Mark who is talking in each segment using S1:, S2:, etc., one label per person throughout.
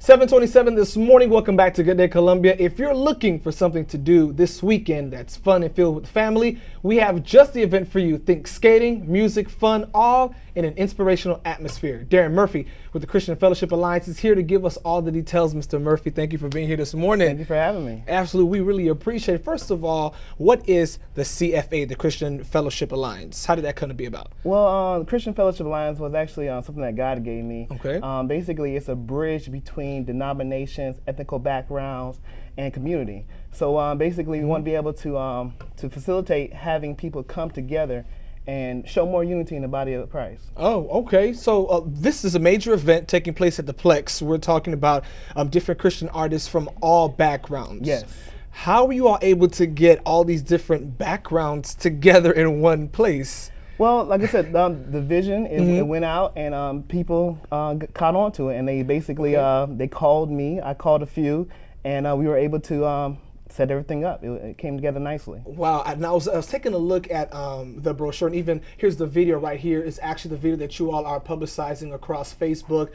S1: 7:27 this morning. Welcome back to Good Day Columbia. If you're looking for something to do this weekend that's fun and filled with family, we have just the event for you. Think skating, music, fun, all in an inspirational atmosphere. Darren Murphy with the Christian Fellowship Alliance is here to give us all the details. Mr. Murphy, thank you for being here this morning.
S2: Thank you for having me.
S1: Absolutely, we really appreciate it. First of all, what is the CFA, the Christian Fellowship Alliance? How did that come to be about?
S2: Well, the Christian Fellowship Alliance was actually something that God gave me.
S1: Okay.
S2: Basically, it's a bridge between denominations, ethnical backgrounds, and community. So basically, we want to be able to facilitate having people come together and show more unity in the body of Christ.
S1: Oh, okay. So this is a major event taking place at the Plex. We're talking about different Christian artists from all backgrounds.
S2: Yes.
S1: How were you all able to get all these different backgrounds together in one place?
S2: Well, like I said, the vision, it went out and people caught on to it, and they basically, they called me, I called a few, and we were able to set everything up. It came together nicely.
S1: Wow, and I was taking a look at the brochure, and even here's the video right here. Is actually the video that you all are publicizing across Facebook.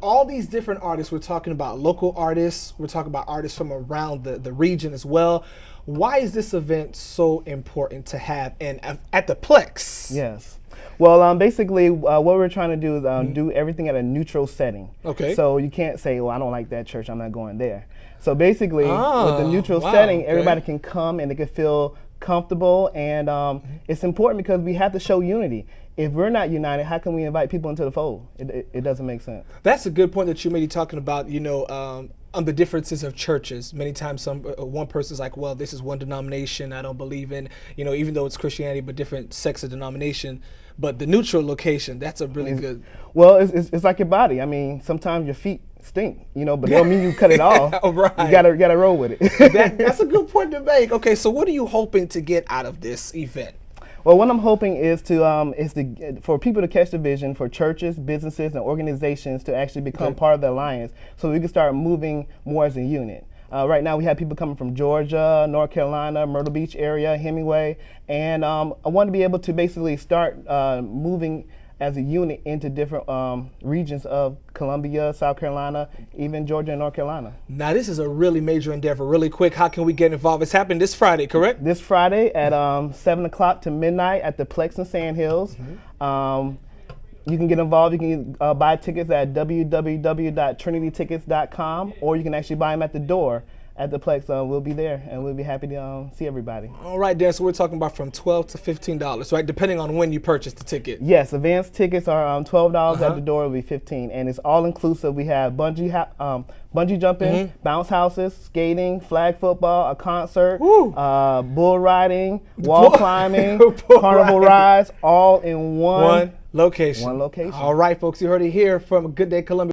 S1: All these different artists, we're talking about local artists, we're talking about artists from around the region as well. Why is this event so important to have and at the Plex?
S2: Yes. Well, basically, what we're trying to do is do everything at a neutral setting.
S1: Okay.
S2: So you can't say, well, I don't like that church, I'm not going there. So basically, with the neutral setting, everybody can come and they can feel comfortable, and it's important because we have to show unity. If we're not united, how can we invite people into the fold? It doesn't make sense.
S1: That's a good point that you may be talking about, you know, on the differences of churches. Many times one person's like, well, this is one denomination I don't believe in, you know, even though it's Christianity, but different sects of denomination. But the neutral location, that's a really good.
S2: Well, it's like your body. I mean, sometimes your feet stink, you know, but don't mean you cut it off.
S1: Right.
S2: You gotta roll with it.
S1: That's a good point to make. Okay, so what are you hoping to get out of this event?
S2: Well, what I'm hoping is for people to catch the vision, for churches, businesses, and organizations to actually become part of the alliance, so we can start moving more as a unit. Right now, we have people coming from Georgia, North Carolina, Myrtle Beach area, Hemingway, and I want to be able to basically start moving as a unit into different regions of Columbia, South Carolina, even Georgia and North Carolina.
S1: Now, this is a really major endeavor. Really quick, how can we get involved? It's happening this Friday, correct?
S2: This Friday at 7 o'clock to midnight at the Plex in Sand Hills. You can get involved. You can buy tickets at www.trinitytickets.com, or you can actually buy them at the door at the Plex. We'll be there, and we'll be happy to see everybody.
S1: All right, Dan, so we're talking about from $12 to $15, right, depending on when you purchase the ticket.
S2: Yes, advance tickets are $12 at the door. It will be $15, and it's all inclusive. We have bungee jumping, bounce houses, skating, flag football, a concert, bull riding, wall climbing, carnival rides, all in one
S1: location.
S2: One location.
S1: All right, folks, you heard it here from Good Day Columbia.